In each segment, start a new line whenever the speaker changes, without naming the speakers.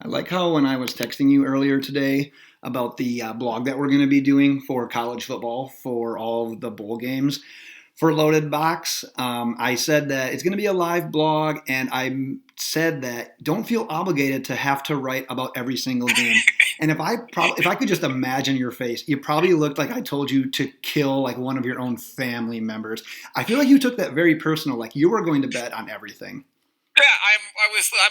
I like how when I was texting you earlier today about the blog that we're going to be doing for college football for all of the bowl games for Loaded Box, I said that it's going to be a live blog, and I said that don't feel obligated to have to write about every single game. And if I could just imagine your face, you probably looked like I told you to kill like one of your own family members. I feel like you took that very personal, like you were going to bet on everything.
Yeah,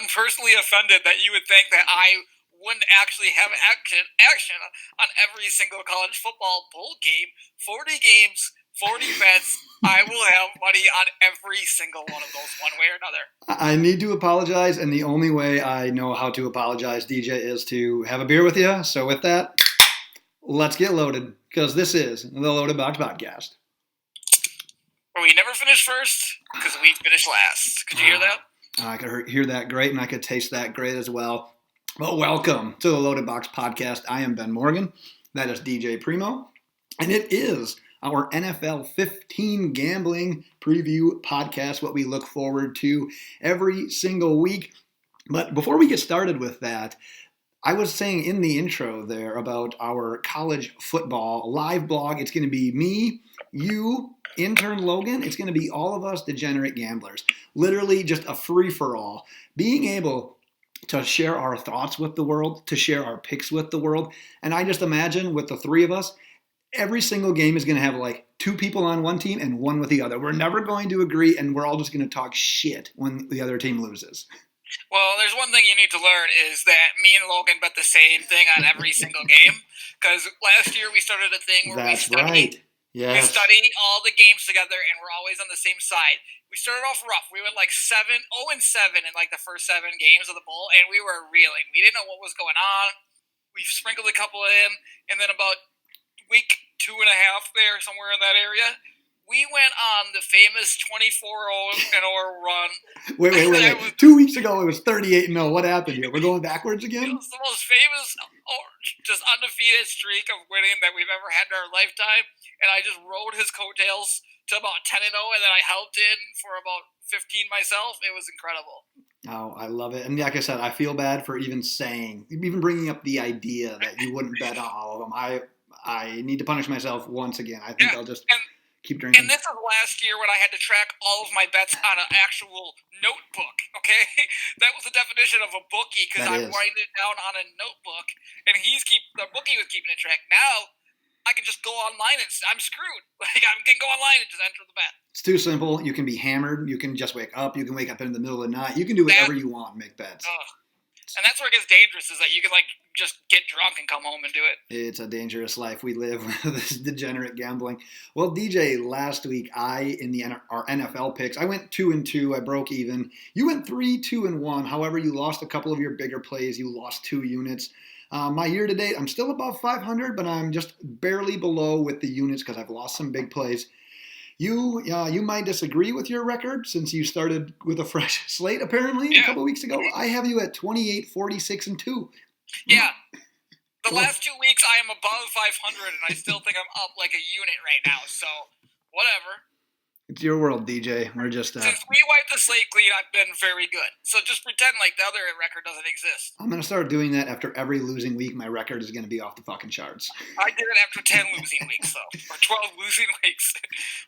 I'm personally offended that you would think that I wouldn't actually have action on every single college football bowl game. 40 games, 40 bets. I will have money on every single one of those, one way or another.
I need to apologize, and the only way I know how to apologize, DJ, is to have a beer with you. So with that, let's get loaded, because this is the Loaded Box Podcast.
But we never finish first because we finished last. Could you hear that?
I could hear that great, and I could taste that great as well. Well, welcome to the Loaded Box Podcast. I am Ben Morgan. That is DJ Primo. And it is our NFL 15 gambling preview podcast, what we look forward to every single week. But before we get started with that, I was saying in the intro there about our college football live blog. It's going to be me, you, intern Logan. It's going to be all of us degenerate gamblers. Literally just a free-for-all. Being able to share our thoughts with the world, to share our picks with the world. And I just imagine with the three of us, every single game is going to have like two people on one team and one with the other. We're never going to agree, and we're all just going to talk shit when the other team loses.
Well, there's one thing you need to learn is that me and Logan bet the same thing on every single game. Because last year we started a thing where
That's right. Yes.
We study all the games together, and we're always on the same side. We started off rough. We went like 0-7 in like the first 7 games of the bowl, and we were reeling. We didn't know what was going on. We sprinkled a couple in, and then about week 2.5 there, somewhere in that area, we went on the famous 24-0 run.
Wait. 2 weeks ago, it was 38-0. What happened here? We're going backwards again?
It was the most famous, just undefeated streak of winning that we've ever had in our lifetime. And I just rode his coattails to about 10-0, and then I helped in for about 15 myself. It was incredible.
Oh, I love it. And like I said, I feel bad for even bringing up the idea that you wouldn't bet on all of them. I need to punish myself once again. I think I'll just keep drinking.
And this is last year when I had to track all of my bets on an actual notebook, okay? That was the definition of a bookie, because I write it down on a notebook, and the bookie was keeping it track. Now, I can just go online and I'm screwed. Like, I can go online and just enter the bet.
It's too simple. You can be hammered. You can just wake up. You can wake up in the middle of the night. You can do whatever you want and make bets.
And that's where it gets dangerous, is that you can, like, just get drunk and come home and do it.
It's a dangerous life we live with this degenerate gambling. Well, DJ, last week, in our NFL picks, I went 2-2. I broke even. You went 3-2-1. However, you lost a couple of your bigger plays. You lost 2 units. My year-to-date, I'm still above 500, but I'm just barely below with the units because I've lost some big plays. You might disagree with your record since you started with a fresh slate, apparently, a couple weeks ago. I have you at 28, 46, and 2.
Yeah. The last 2 weeks, I am above 500, and I still think I'm up like a unit right now, so whatever.
It's your world, DJ. We're just
since we wiped the slate clean, I've been very good. So just pretend like the other record doesn't exist.
I'm going to start doing that after every losing week. My record is going to be off the fucking charts.
I did it after 10 losing weeks, though, or 12 losing weeks.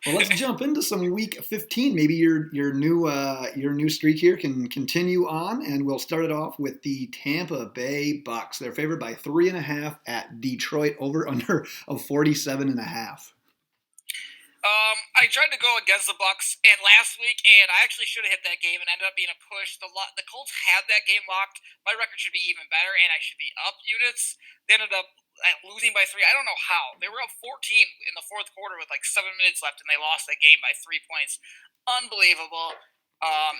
Well, let's jump into some week 15. Maybe your new streak here can continue on, and we'll start it off with the Tampa Bay Bucs. They're favored by 3.5 at Detroit, over under of 47.5.
I tried to go against the Bucs and last week, and I actually should have hit that game and ended up being a push. The Colts had that game locked. My record should be even better, and I should be up units. They ended up losing by 3. I don't know how. They were up 14 in the fourth quarter with like 7 minutes left, and they lost that game by 3 points. Unbelievable.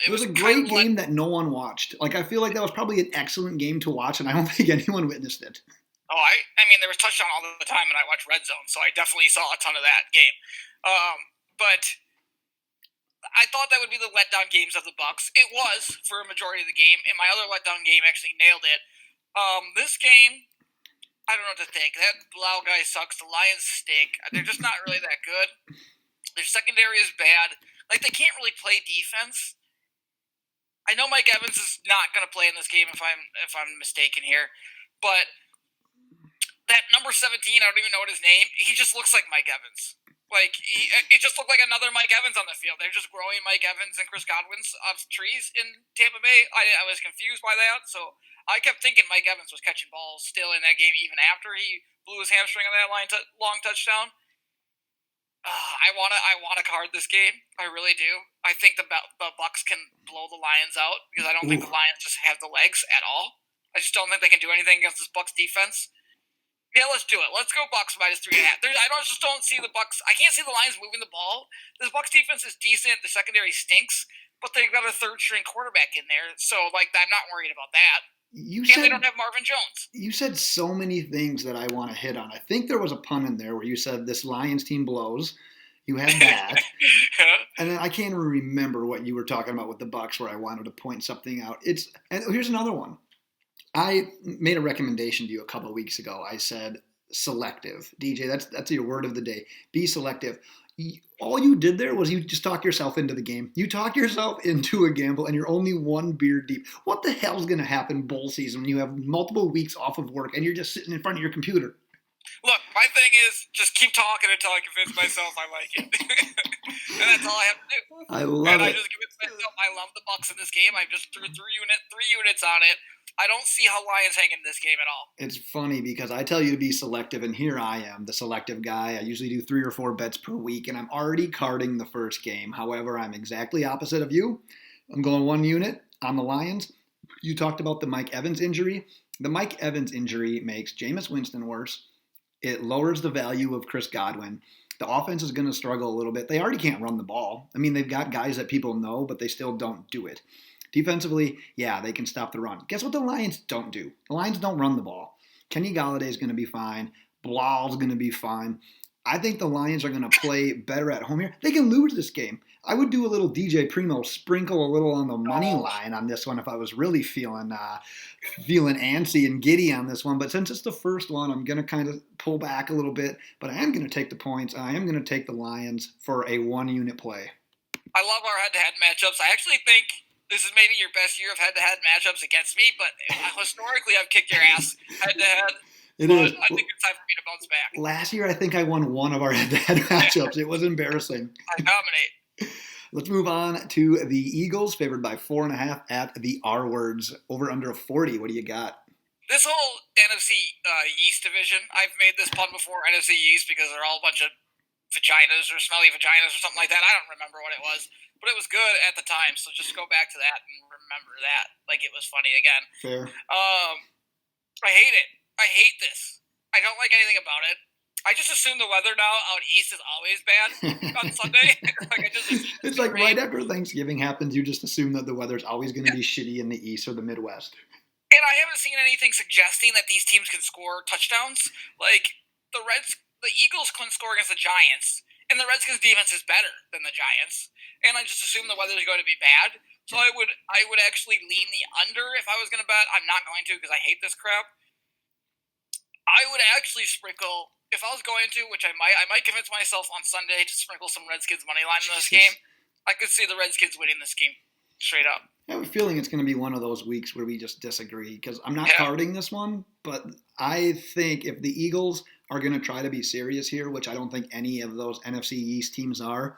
It was a great game that no one watched. Like, I feel like that was probably an excellent game to watch, and I don't think anyone witnessed it.
Oh, I mean, there was touchdown all the time, and I watched Red Zone, so I definitely saw a ton of that game. But I thought that would be the letdown games of the Bucs. It was for a majority of the game, and my other letdown game actually nailed it. This game, I don't know what to think. That Blau guy sucks. The Lions stink. They're just not really that good. Their secondary is bad. Like, they can't really play defense. I know Mike Evans is not going to play in this game if I'm mistaken here, but that number 17, I don't even know what his name. He just looks like Mike Evans. Like it just looked like another Mike Evans on the field. They're just growing Mike Evans and Chris Godwin's off trees in Tampa Bay. I was confused by that, so I kept thinking Mike Evans was catching balls still in that game, even after he blew his hamstring on that long touchdown. I wanna card this game. I really do. I think the Bucs can blow the Lions out because I don't think the Lions just have the legs at all. I just don't think they can do anything against this Bucs defense. Yeah, let's do it. Let's go Bucs minus 3.5. Just don't see the Bucs. I can't see the Lions moving the ball. This Bucs defense is decent. The secondary stinks, but they've got a third-string quarterback in there, so I'm not worried about that. They don't have Marvin Jones.
You said so many things that I want to hit on. I think there was a pun in there where you said this Lions team blows. You had that. And then I can't even remember what you were talking about with the Bucs where I wanted to point something out. And here's another one. I made a recommendation to you a couple of weeks ago. I said selective. DJ, that's your word of the day. Be selective. All you did there was you just talk yourself into the game. You talk yourself into a gamble, and you're only one beer deep. What the hell's going to happen bowl season when you have multiple weeks off of work and you're just sitting in front of your computer?
Look, my thing is just keep talking until I convince myself I like it. And that's all I have to do.
I love it.
I just convinced myself I love the Bucs in this game. I just threw three units on it. I don't see how Lions hang in this game at all.
It's funny because I tell you to be selective, and here I am, the selective guy. I usually do 3 or 4 bets per week, and I'm already carding the first game. However, I'm exactly opposite of you. I'm going 1 unit on the Lions. You talked about the Mike Evans injury. The Mike Evans injury makes Jameis Winston worse. It lowers the value of Chris Godwin. The offense is going to struggle a little bit. They already can't run the ball. I mean, they've got guys that people know, but they still don't do it. Defensively, yeah, they can stop the run. Guess what the Lions don't do? The Lions don't run the ball. Kenny Galladay is going to be fine. Blal's going to be fine. I think the Lions are going to play better at home here. They can lose this game. I would do a little DJ Primo, sprinkle a little on the money line on this one if I was really feeling antsy and giddy on this one. But since it's the first one, I'm going to kind of pull back a little bit. But I am going to take the points. I am going to take the Lions for a 1-unit play.
I love our head-to-head matchups. I actually think this is maybe your best year of head-to-head matchups against me, but historically I've kicked your ass head-to-head.
It is.
I think it's time for me to bounce back.
Last year I think I won one of our head-to-head matchups. It was embarrassing.
I dominate.
Let's move on to the Eagles, favored by 4.5 at the R-words, over under 40. What do you got?
This whole NFC Yeast division, I've made this pun before, NFC Yeast, because they're all a bunch of vaginas or smelly vaginas or something like that. I don't remember what it was, but it was good at the time, so just go back to that and remember that like it was funny again.
Fair.
I hate it. I hate this. I don't like anything about it. I just assume the weather now out east is always bad on Sunday.
It's like right after Thanksgiving happens, you just assume that the weather's always going to be shitty in the east or the Midwest.
And I haven't seen anything suggesting that these teams can score touchdowns. Like the Eagles couldn't score against the Giants, and the Redskins defense is better than the Giants. And I just assume the weather is going to be bad. So I would actually lean the under if I was going to bet. I'm not going to because I hate this crap. I would actually sprinkle, if I was going to, which I might convince myself on Sunday to sprinkle some Redskins money line in this game. I could see the Redskins winning this game straight up.
I have a feeling it's going to be one of those weeks where we just disagree because I'm not carding this one, but I think if the Eagles are going to try to be serious here, which I don't think any of those NFC East teams are,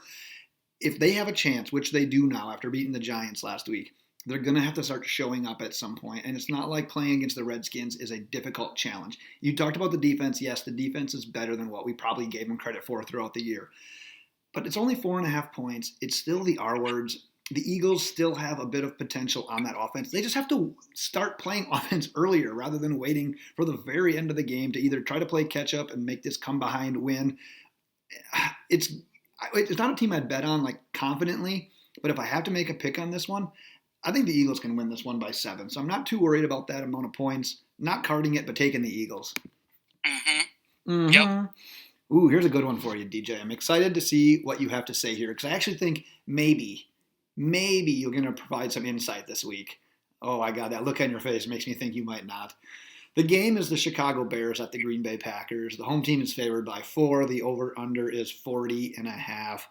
if they have a chance, which they do now after beating the Giants last week, they're going to have to start showing up at some point. And it's not like playing against the Redskins is a difficult challenge. You talked about the defense. Yes, the defense is better than what we probably gave them credit for throughout the year. But it's only 4.5 points. It's still the R-words. The Eagles still have a bit of potential on that offense. They just have to start playing offense earlier rather than waiting for the very end of the game to either try to play catch-up and make this come-behind win. It's not a team I'd bet on like confidently, but if I have to make a pick on this one, I think the Eagles can win this one by 7. So I'm not too worried about that amount of points. Not carding it, but taking the Eagles.
Yep.
Ooh, here's a good one for you, DJ. I'm excited to see what you have to say here because I actually think maybe you're going to provide some insight this week. Oh, I got that look on your face. It makes me think you might not. The game is the Chicago Bears at the Green Bay Packers. The home team is favored by 4. The over-under is 40.5.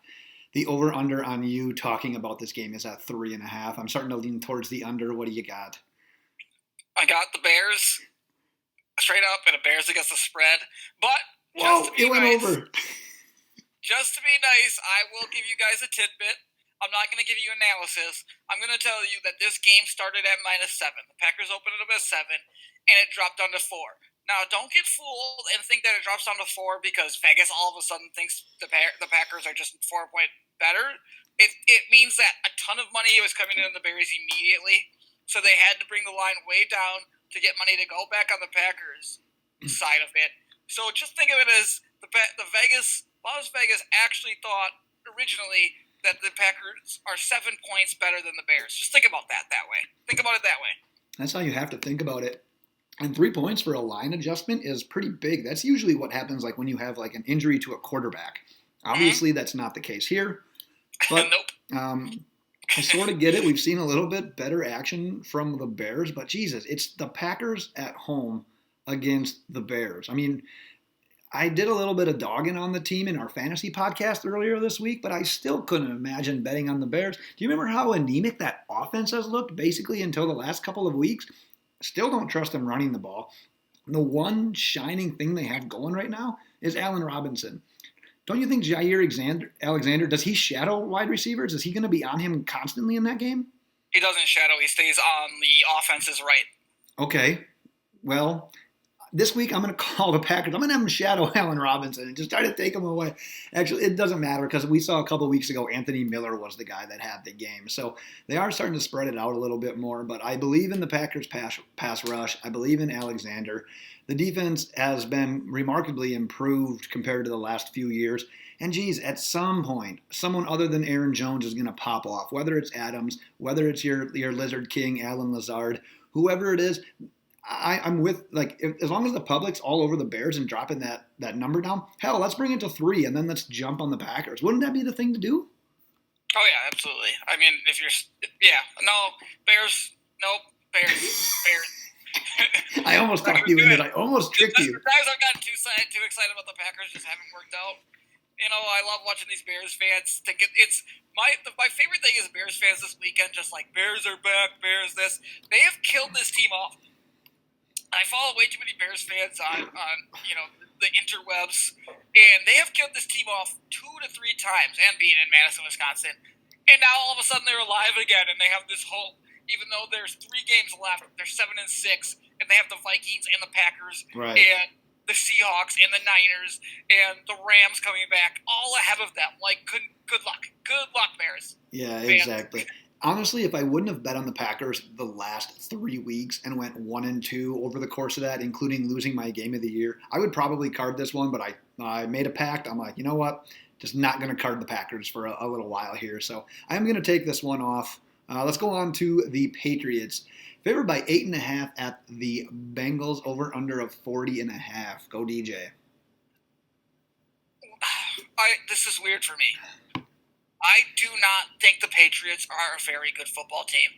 The over-under on you talking about this game is at 3.5. I'm starting to lean towards the under. What do you got?
I got the Bears straight up and a Bears against the spread. But
Whoa, it went over.
Just to be nice, I will give you guys a tidbit. I'm not going to give you analysis. I'm going to tell you that this game started at -7. The Packers opened it up at 7, and it dropped down to 4. Now, don't get fooled and think that it drops down to 4 because Vegas all of a sudden thinks the Packers are just 4-point better. It means that a ton of money was coming in on the Bears immediately, so they had to bring the line way down to get money to go back on the Packers side of it. So just think of it as the Las Vegas actually thought originally that the Packers are 7 points better than the Bears. Just think about that way. Think about it that way.
That's how you have to think about it. And 3 points for a line adjustment is pretty big. That's usually what happens like when you have like an injury to a quarterback. Obviously, that's not the case here. But
nope.
I sort of get it. We've seen a little bit better action from the Bears. But Jesus, it's the Packers at home against the Bears. I mean, I did a little bit of dogging on the team in our fantasy podcast earlier this week, but I still couldn't imagine betting on the Bears. Do you remember how anemic that offense has looked basically until the last couple of weeks? Still don't trust them running the ball. The one shining thing they have going right now is Allen Robinson. Don't you think Jair Alexander, does he shadow wide receivers? Is he going to be on him constantly in that game?
He doesn't shadow. He stays on the offense's right.
Okay. Well, this week I'm going to call the Packers. I'm going to have them shadow Allen Robinson and just try to take him away. Actually, it doesn't matter because we saw a couple of weeks ago Anthony Miller was the guy that had the game. So they are starting to spread it out a little bit more. But I believe in the Packers pass rush. I believe in Alexander. The defense has been remarkably improved compared to the last few years. And geez, at some point, someone other than Aaron Jones is going to pop off. Whether it's Adams, whether it's your Lizard King, Alan Lazard, whoever it is, I'm with, like, as long as the public's all over the Bears and dropping that number down, hell, let's bring it to 3 and then let's jump on the Packers. Wouldn't that be the thing to do?
Oh, yeah, absolutely. I mean, Bears.
I almost talked you into it. I almost tricked you.
The times I've gotten too excited about the Packers just haven't worked out. You know, I love watching these Bears fans. It's my favorite thing is Bears fans this weekend, just like, Bears are back, Bears this. They have killed this team off. I follow way too many Bears fans on the interwebs, and they have killed this team off 2 to 3 times, and being in Madison, Wisconsin. And now all of a sudden they're alive again, and they have this hope. Even though there's 3 games left, they're 7-6, and they have the Vikings and the Packers,
right,
and the Seahawks and the Niners and the Rams coming back, all ahead of them. Like, good luck, Bears.
Yeah,
fans.
Exactly. Honestly, if I wouldn't have bet on the Packers the last 3 weeks and went 1-2 over the course of that, including losing my game of the year, I would probably card this one, but I made a pact. I'm like, you know what? Just not going to card the Packers for a little while here. So I am going to take this one off. Let's go on to the Patriots. Favored by 8.5 at the Bengals, over under of 40.5. Go DJ.
This is weird for me. I do not think the Patriots are a very good football team.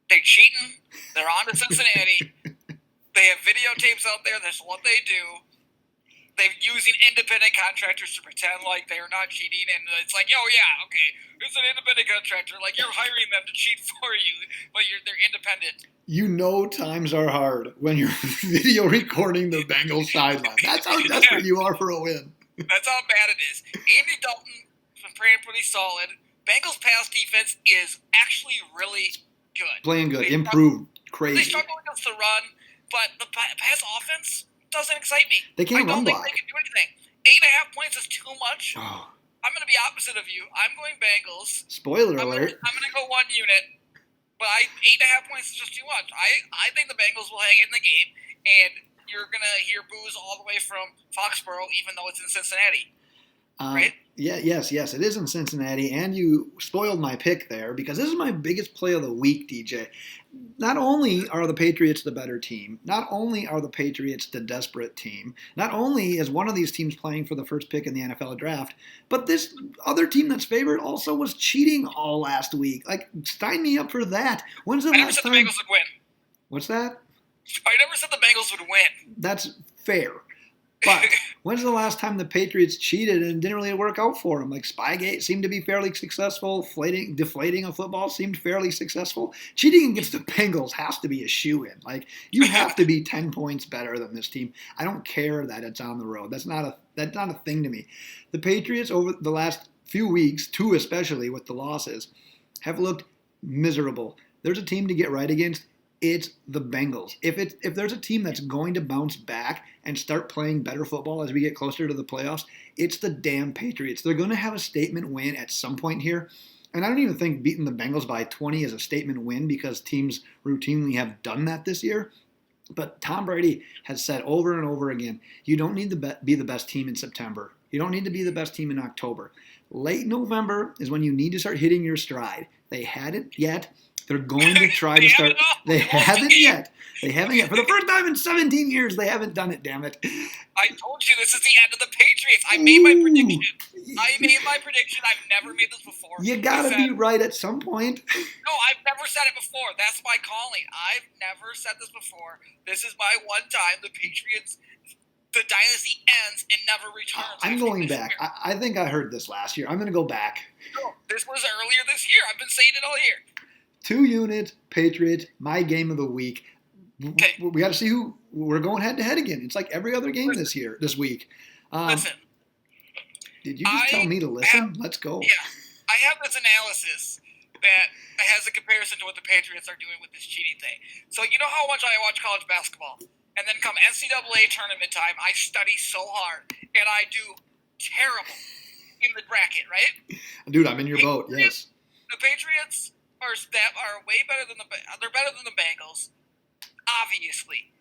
They're cheating. They're on to Cincinnati. They have videotapes out there. That's what they do. They're using independent contractors to pretend like they're not cheating, and it's like, oh yeah, okay, it's an independent contractor. Like, you're hiring them to cheat for you, but they're independent.
You know times are hard when you're video recording the Bengals sideline. That's how desperate you are for a win.
That's how bad it is. Andy Dalton has been playing pretty solid. Bengals pass defense is actually really good.
Playing good, improved, crazy.
They struggle against the run, but the pass offense doesn't excite me.
They can't run block.
I don't think they can do anything. 8.5 points is too much.
Oh.
I'm going to be opposite of you. I'm going Bengals.
Spoiler alert.
I'm going to go 1 unit, but 8.5 points is just too much. I think the Bengals will hang in the game, and you're going to hear boos all the way from Foxborough, even though it's in Cincinnati. Right?
Yes, it is in Cincinnati, and you spoiled my pick there because this is my biggest play of the week, DJ. Not only are the Patriots the better team, not only are the Patriots the desperate team, not only is one of these teams playing for the first pick in the NFL draft, but this other team that's favored also was cheating all last week. Like, sign me up for that. When's the last time?
I never said the Bengals would win.
What's that?
I never said the Bengals would win.
That's fair. But when's the last time the Patriots cheated and it didn't really work out for them? Like Spygate seemed to be fairly successful. Deflating a football seemed fairly successful. Cheating against the Bengals has to be a shoo-in. Like you have to be 10 points better than this team. I don't care that it's on the road. That's not a thing to me. The Patriots over the last few weeks, two especially with the losses, have looked miserable. There's a team to get right against. It's the Bengals. If there's a team that's going to bounce back and start playing better football as we get closer to the playoffs, it's the damn Patriots. They're going to have a statement win at some point here. And I don't even think beating the Bengals by 20 is a statement win because teams routinely have done that this year. But Tom Brady has said over and over again, you don't need to be the best team in September. You don't need to be the best team in October. Late November is when you need to start hitting your stride. They hadn't yet. They're going to try to start. They haven't yet. They haven't yet. For the first time in 17 years, they haven't done it, damn it.
I told you this is the end of the Patriots. I made my prediction. I've never made this before.
You got to be right at some point.
No, I've never said it before. That's my calling. I've never said this before. This is my one time. The Patriots, the dynasty ends and never returns.
I'm going back. I think I heard this last year. I'm going to go back.
No, this was earlier this year. I've been saying it all year.
2 units, Patriots, my game of the week.
Okay.
We got to see who we're going head to head again. It's like every other game this week.
Listen.
Did you just tell me to listen? Let's go.
Yeah. I have this analysis that has a comparison to what the Patriots are doing with this cheating thing. So you know how much I watch college basketball? And then come NCAA tournament time, I study so hard. And I do terrible in the bracket, right?
Dude, I'm in your boat, yes.
The Patriots are way better than they're better than the Bengals, obviously.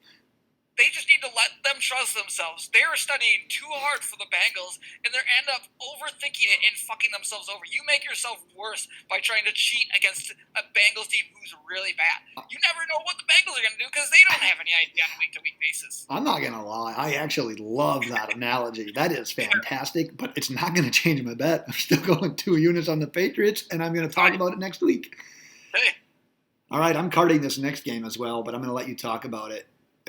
They just need to let them trust themselves. They are studying too hard for the Bengals, and they end up overthinking it and fucking themselves over. You make yourself worse by trying to cheat against a Bengals team who's really bad. You never know what the Bengals are going to do because they don't have any idea on a week-to-week basis.
I'm not going to lie. I actually love that analogy. That is fantastic, but it's not going to change my bet. I'm still going 2 units on the Patriots, and I'm going to talk about it next week.
Hey.
All right, I'm carding this next game as well, but I'm going to let you talk about it.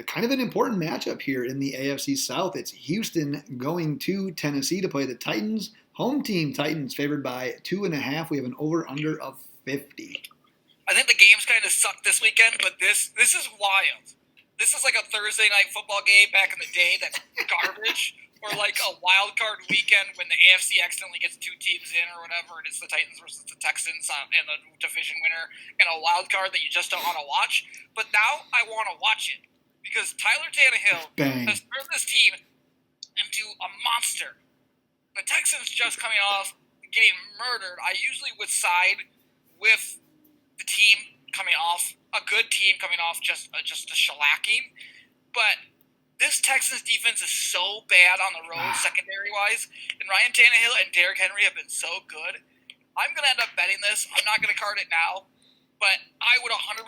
Kind of an important matchup here in the AFC South. It's Houston going to Tennessee to play the Titans. Home team Titans favored by 2.5. We have an over-under of 50.
I think the games kind of sucked this weekend, but this is wild. This is like a Thursday night football game back in the day that's garbage, or like a wild card weekend when the AFC accidentally gets 2 teams in or whatever, and it's the Titans versus the Texans and the division winner, and a wild card that you just don't want to watch. But now I want to watch it. Because Tyler Tannehill has turned this team into a monster. The Texans just coming off getting murdered. I usually would side with the team coming off, a good team coming off just a shellacking. But this Texans defense is so bad on the road, secondary-wise, and Ryan Tannehill and Derrick Henry have been so good. I'm going to end up betting this. I'm not going to card it now, but I would 100%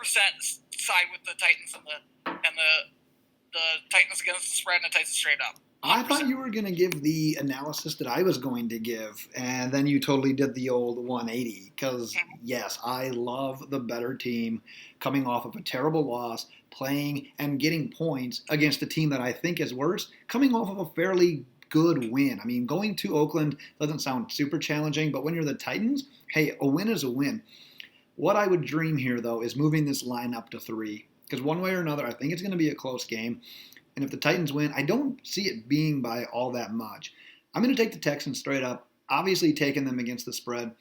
side with the Titans and the Titans against the spread and the Titans straight up. 100%.
I thought you were going to give the analysis that I was going to give, and then you totally did the old 180. Because, yes, I love the better team coming off of a terrible loss, playing and getting points against a team that I think is worse, coming off of a fairly good win. I mean, going to Oakland doesn't sound super challenging, but when you're the Titans, hey, a win is a win. What I would dream here, though, is moving this line up to 3. Because one way or another, I think it's going to be a close game. And if the Titans win, I don't see it being by all that much. I'm going to take the Texans straight up, obviously taking them against the spread.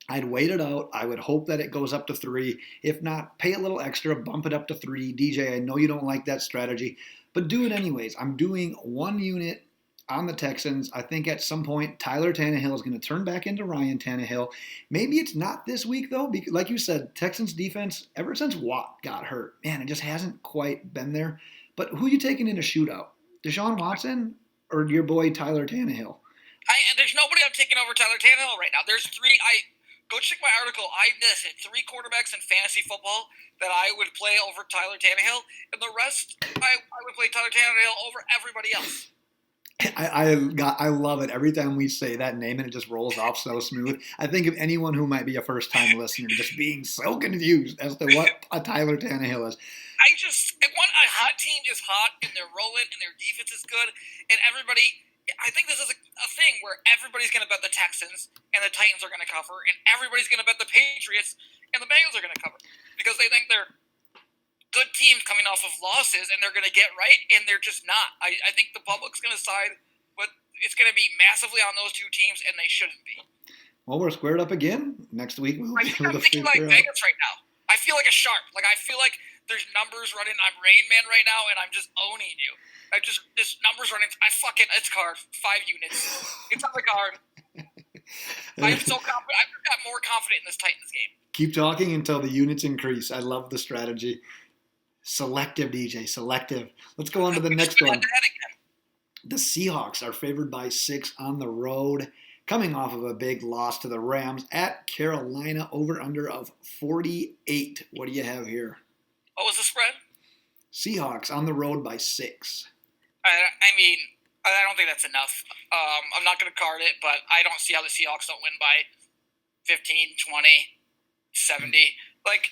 I'd wait it out. I would hope that it goes up to 3. If not, pay a little extra, bump it up to 3. DJ, I know you don't like that strategy, but do it anyways. I'm doing 1 unit on the Texans. I think at some point Tyler Tannehill is going to turn back into Ryan Tannehill. Maybe it's not this week, though, because like you said, Texans defense, ever since Watt got hurt, man, it just hasn't quite been there. But who are you taking in a shootout? Deshaun Watson or your boy Tyler Tannehill?
There's nobody I'm taking over Tyler Tannehill right now. There's 3. Go check my article. I listed 3 quarterbacks in fantasy football that I would play over Tyler Tannehill, and the rest I would play Tyler Tannehill over everybody else.
I love it every time we say that name and it just rolls off so smooth. I think of anyone who might be a first-time listener just being so confused as to what a Tyler Tannehill is.
I hot team is hot, and they're rolling, and their defense is good, and everybody. I think this is a thing where everybody's going to bet the Texans and the Titans are going to cover, and everybody's going to bet the Patriots and the Bengals are going to cover because they think they're good teams coming off of losses, and they're going to get right, and they're just not. I think the public's going to side, but it's going to be massively on those two teams, and they shouldn't be.
Well, we're squared up again. Next week we'll be able to
thinking like Vegas right now. I feel like a shark. Like I feel like there's numbers running. I'm Rain Man right now, and I'm just owning you. This numbers running. It's card 5 units. It's on the card. I'm so confident. I've got more confident in this Titans game.
Keep talking until the units increase. I love the strategy. Selective, DJ. Selective. Let's go on to the next one. The Seahawks are favored by 6 on the road, coming off of a big loss to the Rams at Carolina, over-under of 48. What do you have here?
What was the spread?
Seahawks on the road by 6.
I mean, I don't think that's enough. I'm not going to card it, but I don't see how the Seahawks don't win by 15, 20, 70. Like,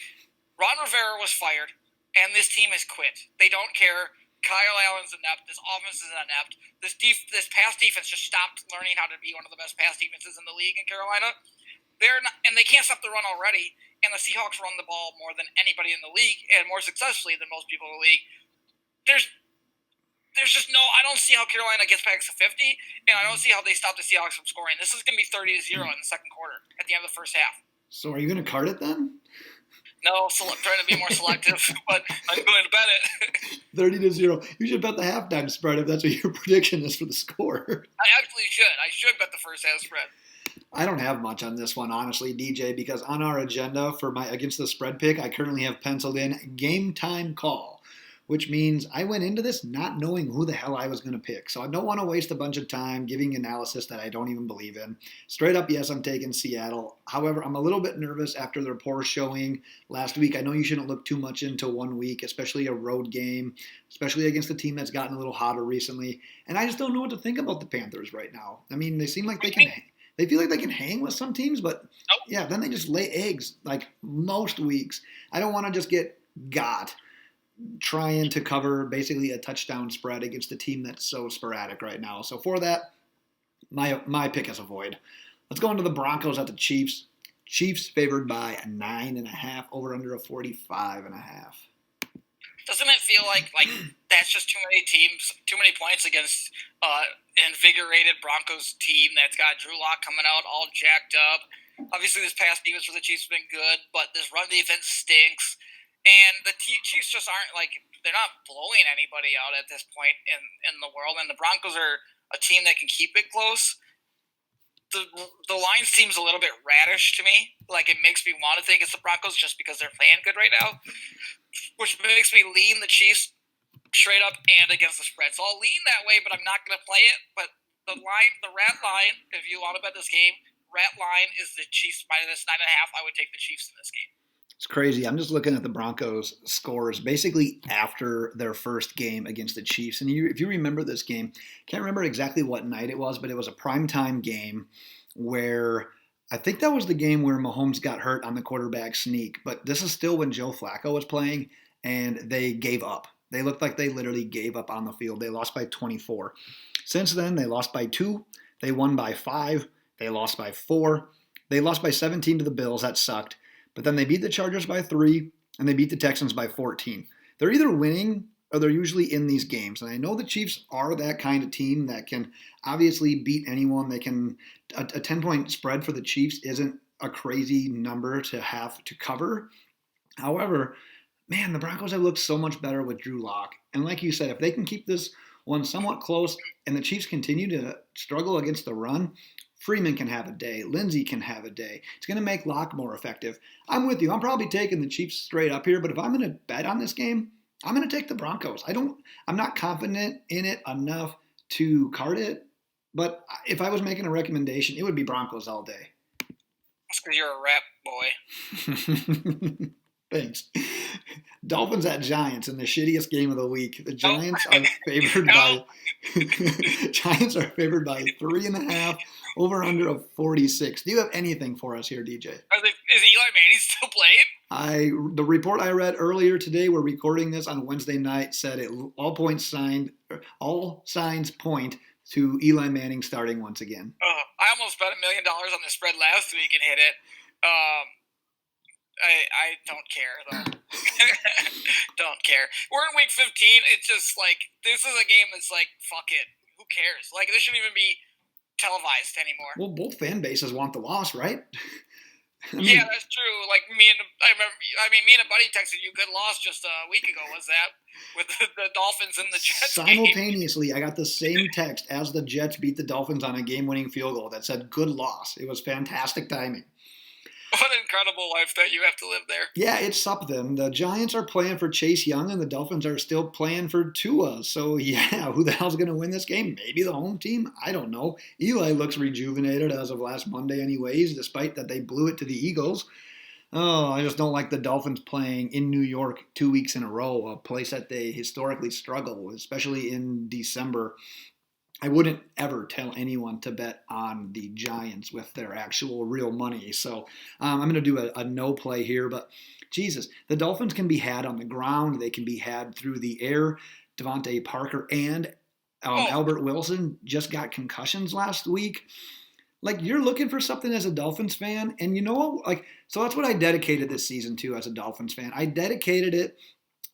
Ron Rivera was fired, and this team has quit. They don't care. Kyle Allen's inept. This offense is inept. This pass defense just stopped learning how to be one of the best pass defenses in the league in Carolina. And they can't stop the run already. And the Seahawks run the ball more than anybody in the league, and more successfully than most people in the league. There's just no. I don't see how Carolina gets past 50, and I don't see how they stop the Seahawks from scoring. This is going to be 30-0 in the second quarter at the end of the first half.
So are you going to card it then?
No, trying to be more selective, but I'm going to bet it.
30-0. You should bet the halftime spread if that's what your prediction is for the score.
I actually should. I should bet the first half spread.
I don't have much on this one, honestly, DJ, because on our agenda for my against the spread pick, I currently have penciled in game time call, which means I went into this not knowing who the hell I was going to pick. So I don't want to waste a bunch of time giving analysis that I don't even believe in. Straight up, yes, I'm taking Seattle. However, I'm a little bit nervous after their poor showing last week. I know you shouldn't look too much into 1 week, especially a road game, especially against a team that's gotten a little hotter recently. And I just don't know what to think about the Panthers right now. I mean, they seem like they feel like they can hang with some teams, but yeah, then they just lay eggs like most weeks. I don't want to just get got trying to cover basically a touchdown spread against a team that's so sporadic right now. So for that, my pick is avoid. Let's go into the Broncos at the Chiefs. Chiefs favored by 9.5, over under a 45.5.
Doesn't it feel like that's just too many teams, too many points against an invigorated Broncos team that's got Drew Lock coming out all jacked up? Obviously, this pass defense for the Chiefs has been good, but this run defense stinks. And the Chiefs just aren't they're not blowing anybody out at this point in the world. And the Broncos are a team that can keep it close. The line seems a little bit radish to me. Like, it makes me want to think it's the Broncos just because they're playing good right now, which makes me lean the Chiefs straight up and against the spread. So I'll lean that way, but I'm not going to play it. But the rat line, if you want to bet this game, rat line is the Chiefs minus 9.5. I would take the Chiefs in this game.
It's crazy. I'm just looking at the Broncos scores basically after their first game against the Chiefs. And if you remember this game, can't remember exactly what night it was, but it was a primetime game where I think that was the game where Mahomes got hurt on the quarterback sneak. But this is still when Joe Flacco was playing, and they gave up. They looked like they literally gave up on the field. They lost by 24. Since then, they lost by 2. They won by 5. They lost by 4. They lost by 17 to the Bills. That sucked. But then they beat the Chargers by 3, and they beat the Texans by 14. They're either winning or they're usually in these games. And I know the Chiefs are that kind of team that can obviously beat anyone. They can a 10-point spread for the Chiefs isn't a crazy number to have to cover. However, man, the Broncos have looked so much better with Drew Lock. And like you said, if they can keep this one somewhat close and the Chiefs continue to struggle against the run, Freeman can have a day. Lindsey can have a day. It's going to make Locke more effective. I'm with you. I'm probably taking the Chiefs straight up here, but if I'm going to bet on this game, I'm going to take the Broncos. I'm not confident in it enough to card it, but if I was making a recommendation, it would be Broncos all day.
That's because you're a rap boy.
Thanks. Dolphins at Giants in the shittiest game of the week. The
No.
Giants are favored
No.
by Giants are favored by 3.5, over under of 46. Do you have anything for us here, DJ?
Is Eli Manning still playing?
The report I read earlier today, we're recording this on Wednesday night, said all signs point to Eli Manning starting once again.
I almost bet $1 million on the spread last week and hit it. I don't care though. Don't care. We're in week 15. It's just like this is a game that's like fuck it. Who cares? Like this shouldn't even be televised anymore.
Well, both fan bases want the loss, right?
Yeah, that's true. Like me and a buddy texted you good loss just a week ago. Was that with the Dolphins and the Jets?
Simultaneously, I got the same text as the Jets beat the Dolphins on a game-winning field goal that said good loss. It was fantastic timing.
What an incredible life that you have to live there.
Yeah, it's something. The Giants are playing for Chase Young, and the Dolphins are still playing for Tua. So, yeah, who the hell's going to win this game? Maybe the home team? I don't know. Eli looks rejuvenated as of last Monday anyways, despite that they blew it to the Eagles. Oh, I just don't like the Dolphins playing in New York 2 weeks in a row, a place that they historically struggle, especially in December. I wouldn't ever tell anyone to bet on the Giants with their actual real money. So I'm going to do a no play here. But Jesus, the Dolphins can be had on the ground. They can be had through the air. Devontae Parker and Albert Wilson just got concussions last week. Like, you're looking for something as a Dolphins fan. And you know what? Like, so that's what I dedicated this season to as a Dolphins fan. I dedicated it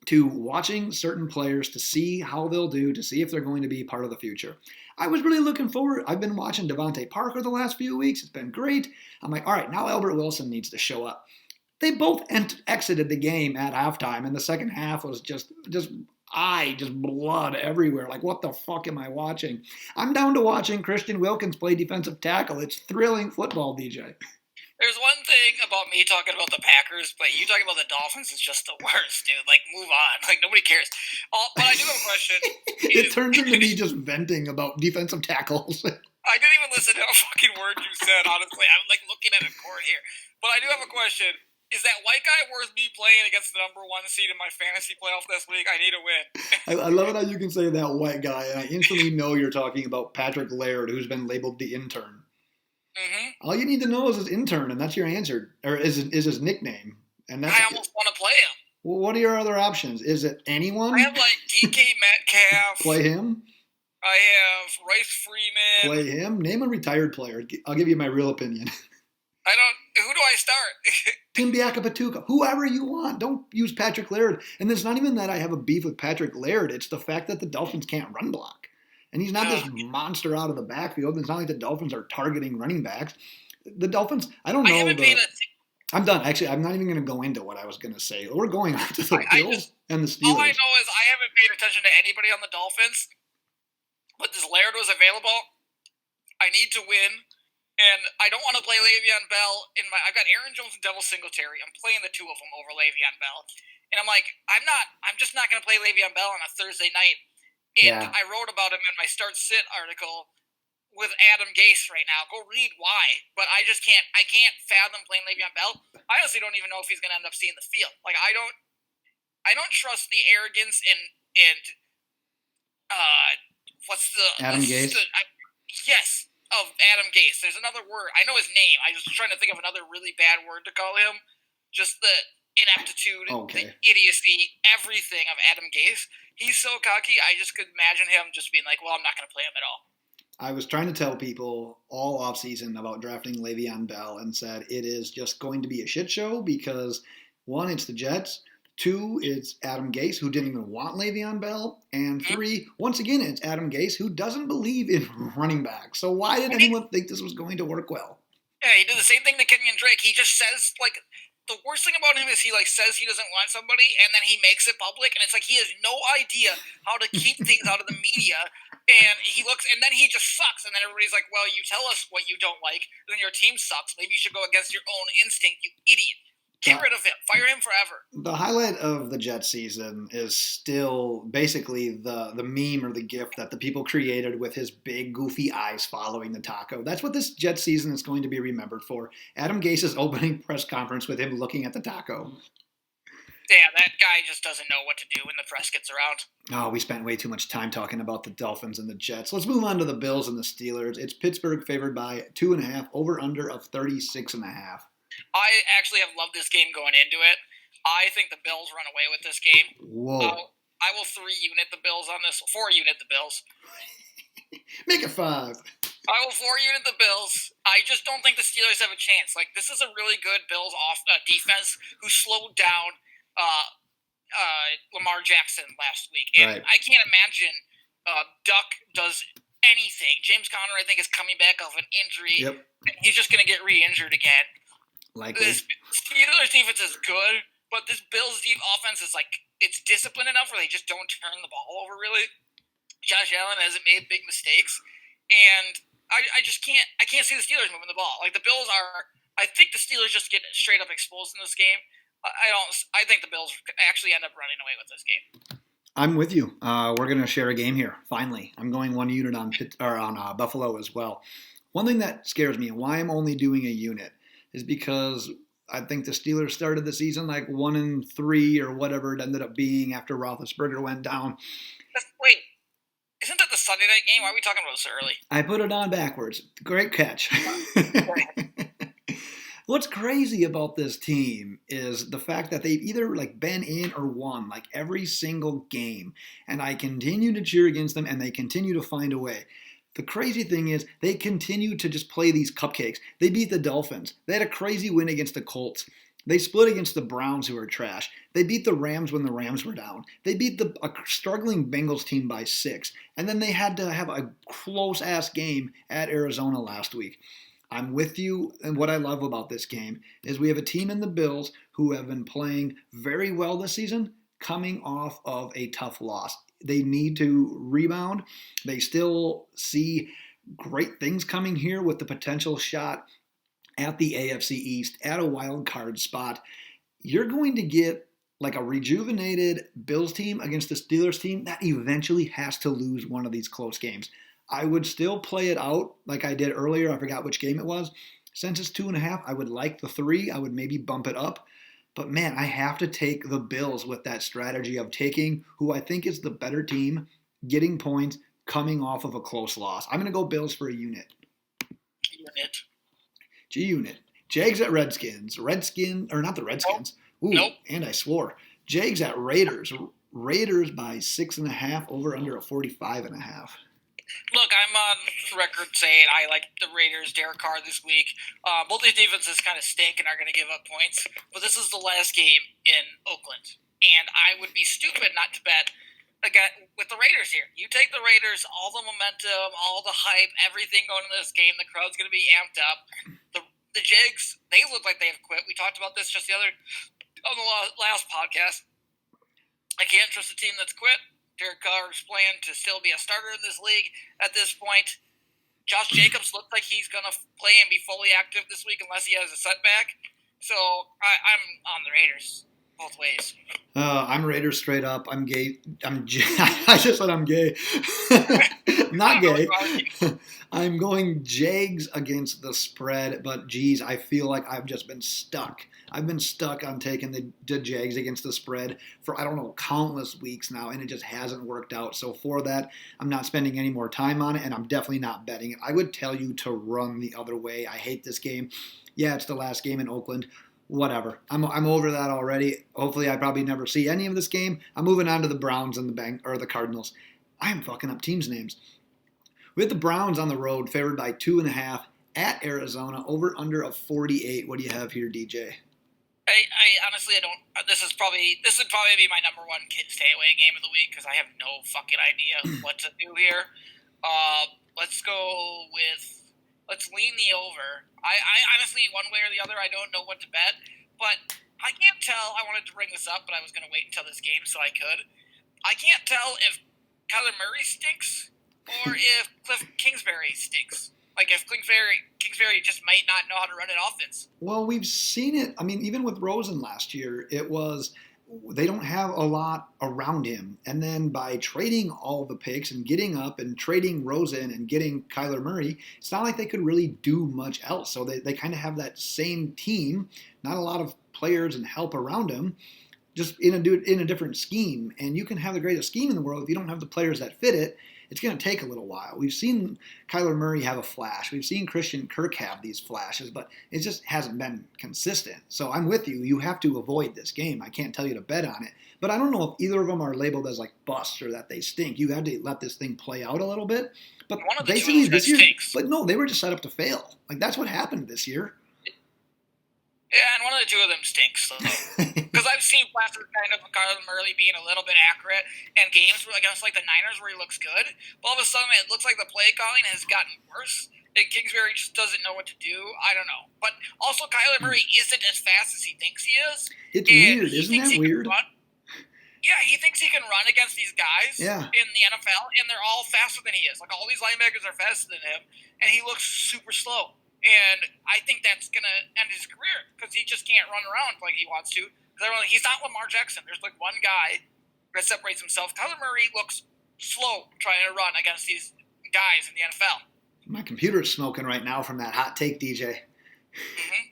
to watching certain players to see how they'll do, to see if they're going to be part of the future. I was really looking forward. I've been watching Devontae Parker the last few weeks. It's been great. I'm like, all right, now Albert Wilson needs to show up. They both exited the game at halftime, and the second half was just blood everywhere. Like, what the fuck am I watching? I'm down to watching Christian Wilkins play defensive tackle. It's thrilling football, DJ.
There's one thing about me talking about the Packers, but you talking about the Dolphins is just the worst, dude. Like, move on. Like, nobody cares. But I do have a question.
It turns into me just venting about defensive tackles.
I didn't even listen to a fucking word you said, honestly. I'm, like, looking at a court here. But I do have a question. Is that white guy worth me playing against the number 1 seed in my fantasy playoff this week? I need a win.
I love it how you can say that white guy, and I instantly know you're talking about Patrick Laird, who's been labeled the intern.
Mm-hmm.
All you need to know is his intern, and that's your answer, or is his nickname. And that's,
I almost want to play him.
Well, what are your other options? Is it anyone?
I have like DK Metcalf.
Play him.
I have Rice Freeman.
Play him. Name a retired player. I'll give you my real opinion.
Who do I start?
Tim Biakapatuka. Whoever you want. Don't use Patrick Laird. And it's not even that I have a beef with Patrick Laird. It's the fact that the Dolphins can't run block. And he's not this monster out of the backfield. It's not like the Dolphins are targeting running backs. The Dolphins, I don't know. I'm done. Actually, I'm not even going to go into what I was going to say. We're going on to the Bills and the Steelers.
All I know is I haven't paid attention to anybody on the Dolphins, but this Laird was available. I need to win, and I don't want to play Le'Veon Bell. I've got Aaron Jones and Devil Singletary. I'm playing the two of them over Le'Veon Bell. And I'm like, I'm just not going to play Le'Veon Bell on a Thursday night. And I wrote about him in my Start Sit article with Adam Gase right now. Go read why. But I can't fathom playing Le'Veon Bell. I honestly don't even know if he's going to end up seeing the field. Like, I don't trust the arrogance and what's the
Adam Gase?
Yes, of Adam Gase. There's another word. I know his name. I was trying to think of another really bad word to call him. Just the ineptitude, the idiocy, everything of Adam Gase. He's so cocky, I just could imagine him just being like, well, I'm not going to play him at all.
I was trying to tell people all offseason about drafting Le'Veon Bell and said it is just going to be a shit show because, 1, it's the Jets. 2, it's Adam Gase, who didn't even want Le'Veon Bell. And 3, once again, it's Adam Gase, who doesn't believe in running backs. So why did anyone think this was going to work well?
Yeah, he did the same thing to Kenyon Drake. He just says, like, the worst thing about him is he, like, says he doesn't want somebody, and then he makes it public, and it's like he has no idea how to keep things out of the media, and he looks, and then he just sucks, and then everybody's like, well, you tell us what you don't like, then your team sucks. Maybe you should go against your own instinct, you idiot. Get rid of him. Fire him forever.
The highlight of the Jets season is still basically the meme or the gif that the people created with his big goofy eyes following the taco. That's what this Jets season is going to be remembered for. Adam Gase's opening press conference with him looking at the taco.
Yeah, that guy just doesn't know what to do when the press gets around.
Oh, we spent way too much time talking about the Dolphins and the Jets. Let's move on to the Bills and the Steelers. It's Pittsburgh favored by 2.5, over under of 36.5.
I actually have loved this game going into it. I think the Bills run away with this game.
Whoa.
I will 3-unit the Bills on this. 4-unit the Bills.
Make it 5.
I will 4-unit the Bills. I just don't think the Steelers have a chance. Like, this is a really good Bills defense who slowed down Lamar Jackson last week. And
Right.
I can't imagine Duck does anything. James Conner, I think, is coming back off an injury.
Yep.
And he's just going to get re-injured again.
Likely.
This Steelers defense is good, but this Bills offense is like, it's disciplined enough where they just don't turn the ball over, really. Josh Allen hasn't made big mistakes. And I just can't see the Steelers moving the ball. Like, the Bills are, I think the Steelers just get straight up exposed in this game. I think the Bills actually end up running away with this game.
I'm with you. We're going to share a game here, finally. I'm going 1 unit on Buffalo as well. One thing that scares me, and why I'm only doing a unit, is because I think the Steelers started the season like 1-3 or whatever it ended up being after Roethlisberger went down.
Wait, isn't that the Sunday night game? Why are we talking about this so early?
I put it on backwards. Great catch. What's crazy about this team is the fact that they've either like been in or won like every single game, and I continue to cheer against them, and they continue to find a way. The crazy thing is they continue to just play these cupcakes. They beat the Dolphins. They had a crazy win against the Colts. They split against the Browns, who are trash. They beat the Rams when the Rams were down. They beat a struggling Bengals team by 6. And then they had to have a close-ass game at Arizona last week. I'm with you, and what I love about this game is we have a team in the Bills who have been playing very well this season, coming off of a tough loss. They need to rebound. They still see great things coming here with the potential shot at the AFC East, at a wild card spot. You're going to get like a rejuvenated Bills team against the Steelers team that eventually has to lose one of these close games. I would still play it out like I did earlier. I forgot which game it was. Since it's 2.5, I would like the 3. I would maybe bump it up. But man, I have to take the Bills with that strategy of taking who I think is the better team, getting points, coming off of a close loss. I'm going to go Bills for a unit.
Unit.
G-unit. Jags at Redskins. Not the Redskins. Ooh,
Nope.
And I swore. Jags at Raiders. Raiders by 6.5, over under a 45.5.
Look, I'm on record saying I like the Raiders' Derek Carr this week. Both these defenses kind of stink and are going to give up points, but this is the last game in Oakland, and I would be stupid not to bet again with the Raiders here. You take the Raiders, all the momentum, all the hype, everything going into this game. The crowd's going to be amped up. The Jags, they look like they have quit. We talked about this just on the last podcast. I can't trust a team that's quit. Derek Carr's plan to still be a starter in this league at this point. Josh Jacobs looks like he's going to play and be fully active this week unless he has a setback. So I'm on the Raiders both ways.
I'm Raiders straight up. I'm gay. I just said I'm gay. Not gay. I'm going Jags against the spread, but geez, I feel like I've just been stuck. I've been stuck on taking the Jags against the spread for, I don't know, countless weeks now, and it just hasn't worked out. So for that, I'm not spending any more time on it, and I'm definitely not betting it. I would tell you to run the other way. I hate this game. Yeah, it's the last game in Oakland. Whatever. I'm over that already. Hopefully I probably never see any of this game. I'm moving on to the Browns and the Cardinals. I am fucking up teams' names. We have the Browns on the road, favored by 2.5 at Arizona, over under of 48. What do you have here, DJ?
I honestly, I don't. This would probably be my number one stay away game of the week because I have no fucking idea what to do here. Let's lean the over. I honestly, one way or the other, I don't know what to bet, but I can't tell. I wanted to bring this up, but I was going to wait until this game so I could. I can't tell if Kyler Murray stinks or if Cliff Kingsbury stinks. Like, if Kingsbury just might not know how to run an offense.
Well, we've seen it. I mean, even with Rosen last year, it was they don't have a lot around him. And then by trading all the picks and getting up and trading Rosen and getting Kyler Murray, it's not like they could really do much else. So they kind of have that same team, not a lot of players and help around him. just in a different scheme. And you can have the greatest scheme in the world if you don't have the players that fit it. It's going to take a little while. We've seen Kyler Murray have a flash. We've seen Christian Kirk have these flashes, but it just hasn't been consistent. So I'm with you. You have to avoid this game. I can't tell you to bet on it. But I don't know if either of them are labeled as like busts or that they stink. You got to let this thing play out a little bit. But
one of the
basically
two
this year,
stinks.
but no, they were just set up to fail. Like that's what happened this year.
Yeah, and one of the two of them stinks. Because I've seen flashes kind of Kyler Murray being a little bit accurate, and games against like the Niners where he looks good, but all of a sudden it looks like the play calling has gotten worse, and Kingsbury just doesn't know what to do. I don't know. But also Kyler Murray isn't as fast as he thinks he is.
It's weird, isn't that weird?
Yeah, he thinks he can run against these guys in the NFL, and they're all faster than he is. Like, all these linebackers are faster than him, and he looks super slow. And I think that's going to end his career because he just can't run around like he wants to. He's not Lamar Jackson. There's like one guy that separates himself. Kyler Murray looks slow trying to run against these guys in the NFL.
My computer's smoking right now from that hot take, DJ.
Mm-hmm.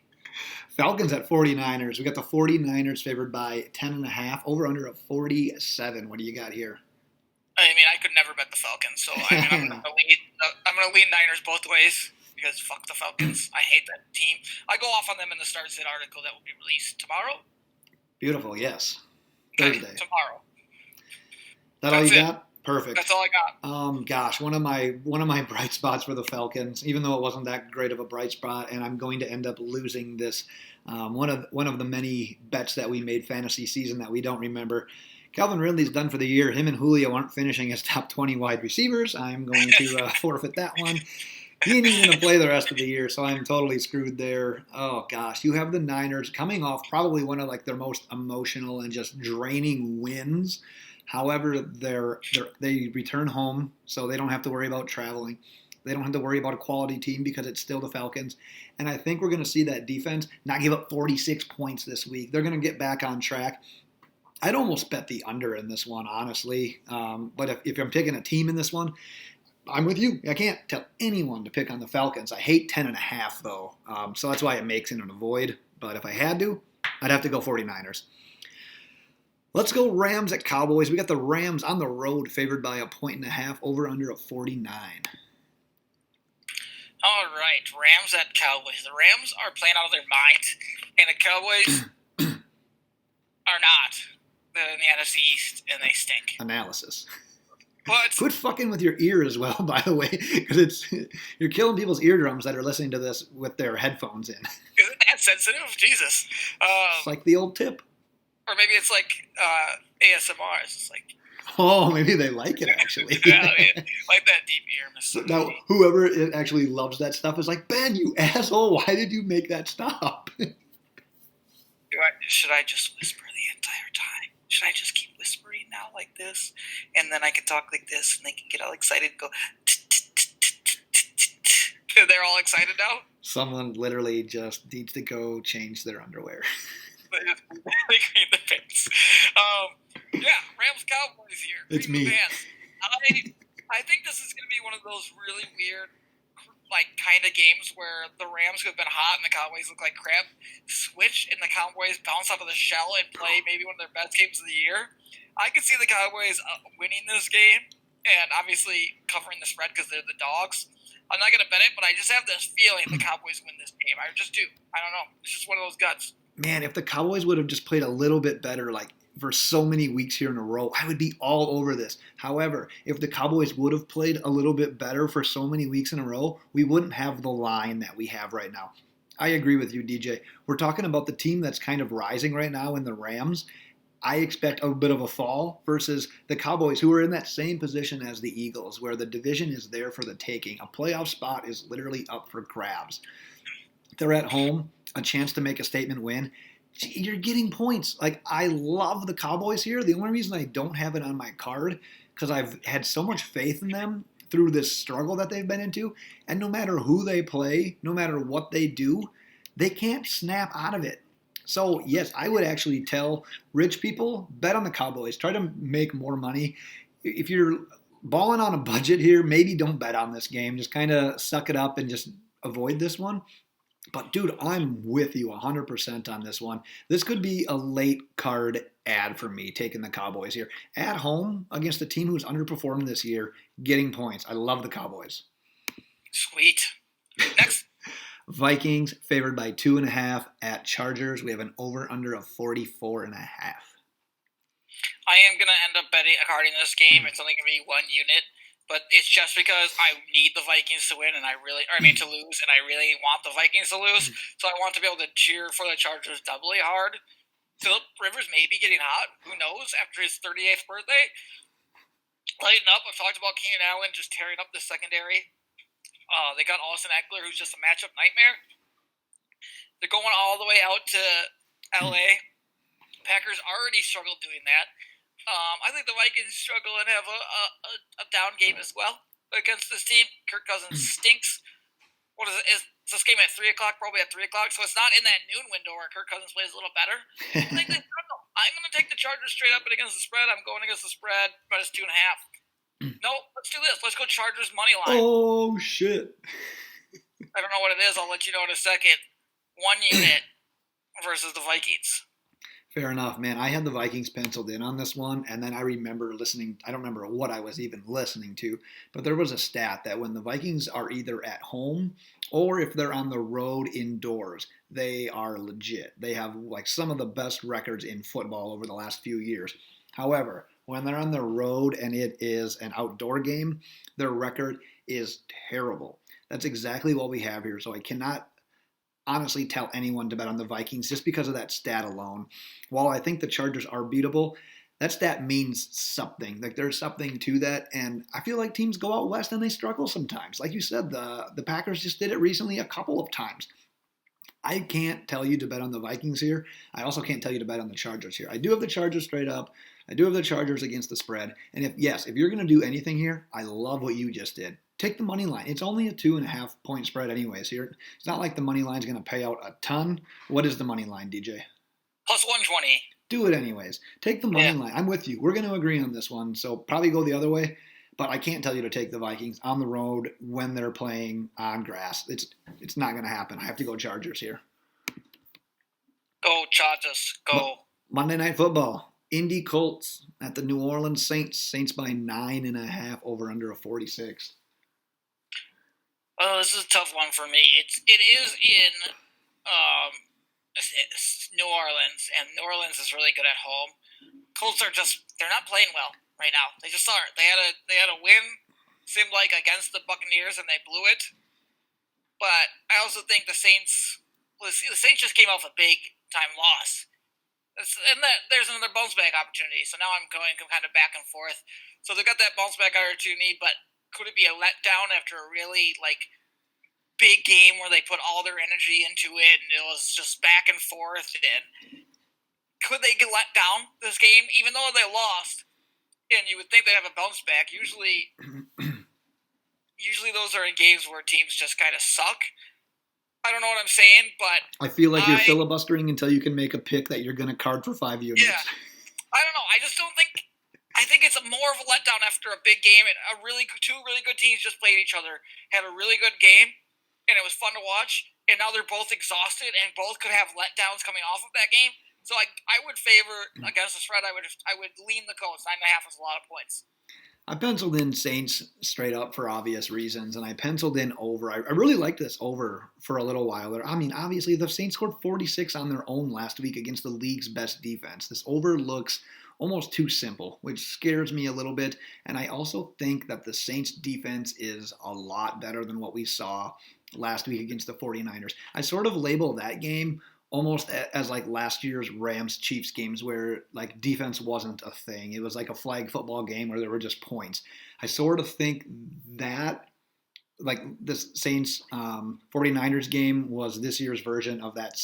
Falcons at 49ers. We got the 49ers favored by 10.5, over under of 47. What do you got here?
I mean, I could never bet the Falcons, so I'm going to lean Niners both ways. Because fuck the Falcons. I hate that team. I go off on them in the Start Sit article that will be released tomorrow.
Beautiful, yes.
Okay,
Thursday.
tomorrow.
That all you got? Perfect.
That's all I got.
Gosh, one of my bright spots for the Falcons, even though it wasn't that great of a bright spot, and I'm going to end up losing this. One of the many bets that we made fantasy season that we don't remember. Calvin Ridley's done for the year. Him and Julio aren't finishing as top 20 wide receivers. I'm going to forfeit that one. He ain't even going to play the rest of the year, so I'm totally screwed there. Oh, gosh. You have the Niners coming off probably one of like their most emotional and just draining wins. However, they return home, so they don't have to worry about traveling. They don't have to worry about a quality team because it's still the Falcons. And I think we're going to see that defense not give up 46 points this week. They're going to get back on track. I'd almost bet the under in this one, honestly. But if I'm taking a team in this one, I'm with you. I can't tell anyone to pick on the Falcons. I hate 10.5, though. So that's why it makes it an avoid. But if I had to, I'd have to go 49ers. Let's go Rams at Cowboys. We got the Rams on the road favored by 1.5, over under of 49.
All right, Rams at Cowboys. The Rams are playing out of their mind, and the Cowboys are not. They're in the NFC East, and they stink.
Analysis.
But
quit fucking with your ear as well, by the way, because you're killing people's eardrums that are listening to this with their headphones in.
Is it that sensitive? Jesus.
It's like the old tip.
Or maybe it's like ASMR. It's just like.
Oh, maybe they like it actually.
Yeah, I mean, like that deep ear.
Now, whoever actually loves that stuff is like, Ben, you asshole! Why did you make that stop?
Should I just whisper the entire time? Should I just keep whispering now like this? And then I can talk like this and they can get all excited and go, they're all excited now?
Someone literally just needs to go change their underwear.
They clean the pants. Yeah, Rams Cowboys here.
It's me.
I think this is going to be one of those really weird, like, kind of games where the Rams have been hot and the Cowboys look like crap, switch and the Cowboys bounce out of the shell and play maybe one of their best games of the year. I could see the Cowboys winning this game and obviously covering the spread because they're the dogs. I'm not going to bet it, but I just have this feeling the Cowboys win this game. I just do. I don't know. It's just one of those guts.
Man, if the Cowboys would have just played a little bit better, like for so many weeks here in a row, I would be all over this. However, if the Cowboys would have played a little bit better for so many weeks in a row, we wouldn't have the line that we have right now. I agree with you, DJ. We're talking about the team that's kind of rising right now in the Rams. I expect a bit of a fall versus the Cowboys, who are in that same position as the Eagles, where the division is there for the taking. A playoff spot is literally up for grabs. They're at home, a chance to make a statement win. You're getting points. Like, I love the Cowboys here. The only reason I don't have it on my card, because I've had so much faith in them through this struggle that they've been into, and no matter who they play, no matter what they do, they can't snap out of it. So, yes, I would actually tell rich people, bet on the Cowboys. Try to make more money. If you're balling on a budget here, maybe don't bet on this game. Just kind of suck it up and just avoid this one. But, dude, I'm with you 100% on this one. This could be a late card ad for me, taking the Cowboys here. At home against a team who's underperformed this year, getting points. I love the Cowboys.
Sweet. Next.
Vikings favored by 2.5 at Chargers. We have an over-under of 44.5.
I am going to end up carding this game. It's only going to be one unit. But it's just because I need the Vikings to win, to lose, and I really want the Vikings to lose. So I want to be able to cheer for the Chargers doubly hard. Philip Rivers may be getting hot. Who knows? After his 38th birthday, lighten up. I've talked about Keenan Allen just tearing up the secondary. They got Austin Eckler, who's just a matchup nightmare. They're going all the way out to L.A. Packers already struggled doing that. I think the Vikings struggle and have a down game as well against this team. Kirk Cousins stinks. What is it? Is this game at 3 o'clock? Probably at 3 o'clock. So it's not in that noon window where Kirk Cousins plays a little better. I think they struggle. I'm going to take the Chargers straight up and against the spread. I'm going against the spread, minus 2.5. No, let's do this. Let's go Chargers money line.
Oh, shit.
I don't know what it is. I'll let you know in a second. One unit versus the Vikings.
Fair enough, man. I had the Vikings penciled in on this one, and then I remember listening. I don't remember what I was even listening to, but there was a stat that when the Vikings are either at home or if they're on the road indoors, they are legit. They have like some of the best records in football over the last few years. However, when they're on the road and it is an outdoor game, their record is terrible. That's exactly what we have here, so I cannot honestly tell anyone to bet on the Vikings just because of that stat alone. While I think the Chargers are beatable, that stat means something. Like there's something to that, and I feel like teams go out west and they struggle sometimes. Like you said, the Packers just did it recently a couple of times. I can't tell you to bet on the Vikings here. I also can't tell you to bet on the Chargers here. I do have the Chargers straight up. I do have the Chargers against the spread. And if you're going to do anything here, I love what you just did. Take the money line. It's only a 2.5 point spread anyways here. It's not like the money line's going to pay out a ton. What is the money line, DJ?
Plus 120.
Do it anyways. Take the money line. I'm with you. We're going to agree on this one. So probably go the other way. But I can't tell you to take the Vikings on the road when they're playing on grass. It's not going to happen. I have to go Chargers here.
Go Chargers. Go.
Monday Night Football. Indy Colts at the New Orleans Saints. Saints by 9.5 over under a 46.
Oh, this is a tough one for me. It is in New Orleans, and New Orleans is really good at home. Colts they're not playing well right now. They just aren't. They had a win, seemed like, against the Buccaneers, and they blew it. But I also think the Saints just came off a big time loss. There's another bounce back opportunity. So now I'm going kind of back and forth. So they've got that bounce back opportunity, but could it be a letdown after a really big game where they put all their energy into it and it was just back and forth? And could they get let down this game, even though they lost? And you would think they'd have a bounce back. Usually those are in games where teams just kind of suck. I don't know what I'm saying, but
I feel like you're filibustering until you can make a pick that you're going to card for 5 units.
Yeah, I don't know. I just don't think. I think it's more of a letdown after a big game. And two really good teams just played each other, had a really good game, and it was fun to watch. And now they're both exhausted, and both could have letdowns coming off of that game. So I would favor against the spread. I would lean the Colts. 9.5 is a lot of points.
I penciled in Saints straight up for obvious reasons, and I penciled in over. I really liked this over for a little while there. I mean, obviously, the Saints scored 46 on their own last week against the league's best defense. This over looks almost too simple, which scares me a little bit, and I also think that the Saints defense is a lot better than what we saw last week against the 49ers. I sort of label that game almost as like last year's Rams-Chiefs games where like defense wasn't a thing. It was like a flag football game where there were just points. I sort of think that like this Saints 49ers game was this year's version of that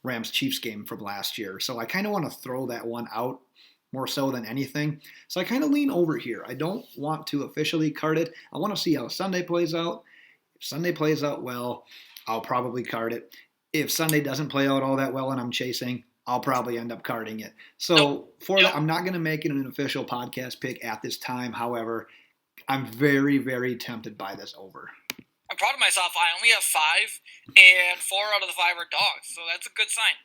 Rams-Chiefs game from last year. So I kind of want to throw that one out more so than anything. So I kind of lean over here. I don't want to officially card it. I want to see how Sunday plays out. If Sunday plays out well, I'll probably card it. If Sunday doesn't play out all that well and I'm chasing, I'll probably end up carding it. So that, I'm not going to make it an official podcast pick at this time. However, I'm very, very tempted by this over.
I'm proud of myself. I only have 5, and 4 out of the 5 are dogs, so that's a good sign.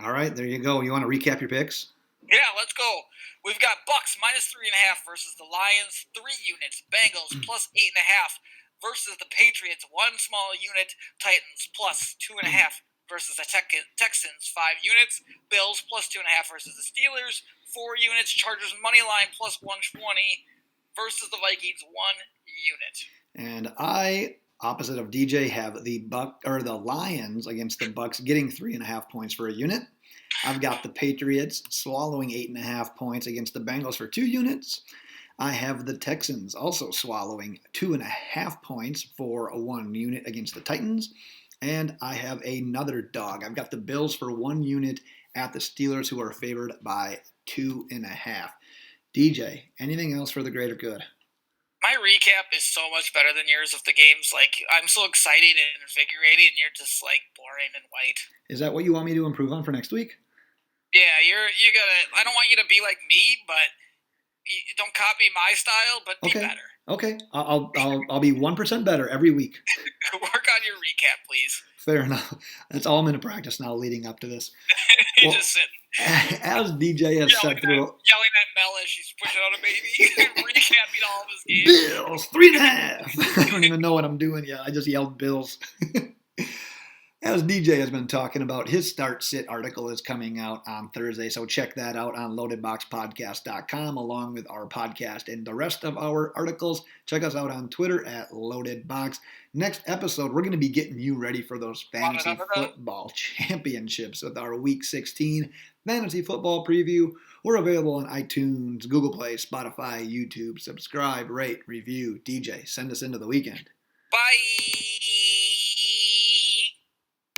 All right, there you go. You want to recap your picks?
Yeah, let's go. We've got Bucs -3.5 versus the Lions, 3 units. Bengals +8.5 versus the Patriots, 1 small unit. Titans +2.5 versus the Texans, 5 units. Bills +2.5 versus the Steelers, 4 units. Chargers moneyline +120 versus the Vikings, 1 unit.
And I, opposite of DJ, have the Lions against the Bucs getting 3.5 points for a unit. I've got the Patriots swallowing 8.5 points against the Bengals for 2 units. I have the Texans also swallowing 2.5 points for 1 unit against the Titans. And I have another dog. I've got the Bills for 1 unit at the Steelers, who are favored by 2.5. DJ, anything else for the greater good?
My recap is so much better than yours of the games. Like, I'm so excited and invigorated, and you're just, like, boring and white.
Is that what you want me to improve on for next week?
Yeah, you gotta. I don't want you to be like me, but don't copy my style, but be better.
Okay, I'll be 1% better every week.
Work on your recap, please.
Fair enough. That's all I'm going to practice now leading up to this.
You're just sitting.
As DJ has said through...
Yelling at Mel as she's pushing out a baby. Recapping all of his games.
Bills, 3.5. I don't even know what I'm doing yet. I just yelled Bills. As DJ has been talking about, his start-sit article is coming out on Thursday, so check that out on loadedboxpodcast.com along with our podcast and the rest of our articles. Check us out on Twitter at loadedbox. Next episode, we're going to be getting you ready for those fantasy football championships with our Week 16 fantasy football preview. We're available on iTunes, Google Play, Spotify, YouTube. Subscribe, rate, review. DJ, send us into the weekend.
Bye!